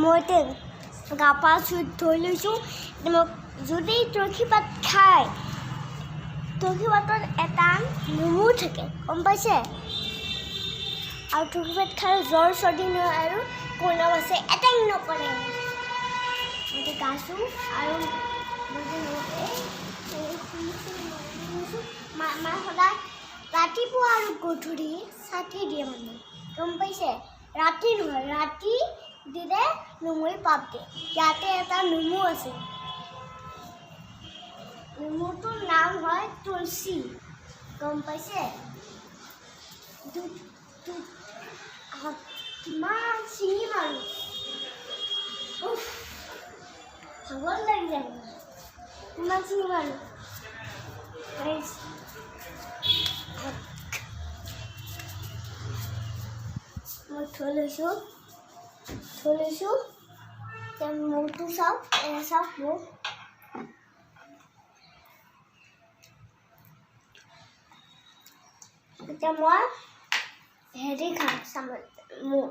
মইতে গাপা চুই ধুই লৈছোঁ যদি তুলসী পাত খায় তুলসী পাতত এটা নেমু থাকে গম পাইছে আৰু তুলসী পাত খালে জ্বৰ চৰ্দি নহয় আৰু কোনা আছে এটাই নকৰে মই গাছোঁ আৰু মা সদায় ৰাতিপুৱা আৰু গধূলি চাকি দিয়ে মানে গম পাইছে ৰাতি নহয় ৰাতি দিলে নেমুৰ পাত দিয়ে ইয়াতে এটা নেমু আছে নেমুটোৰ নাম হয় তুলসী গম পাইছে কিমান চিনি মাৰো ভাগৰ লাগি যায় কিমান চিনি মাৰো মই থৈ লৈছোঁ মূৰটো চাওক চাওক মোৰ এতিয়া মই হেৰি খাম মোৰ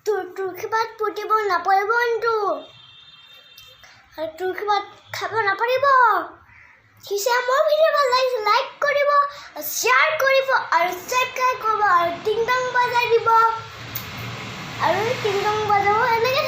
তুলসী পাত পুতিব নাপাৰিব কিন্তু তুলসী পাত খাব নাপাৰিব কিছে মোৰ ভিডিঅ' ভাল লাগিছে লাইক কৰিব শ্বেয়াৰ কৰিব আৰু সাবস্ক্ৰাইব কৰিব আৰু টিং টং বজাই দিব আৰু টিং টং বজাব এনেকৈ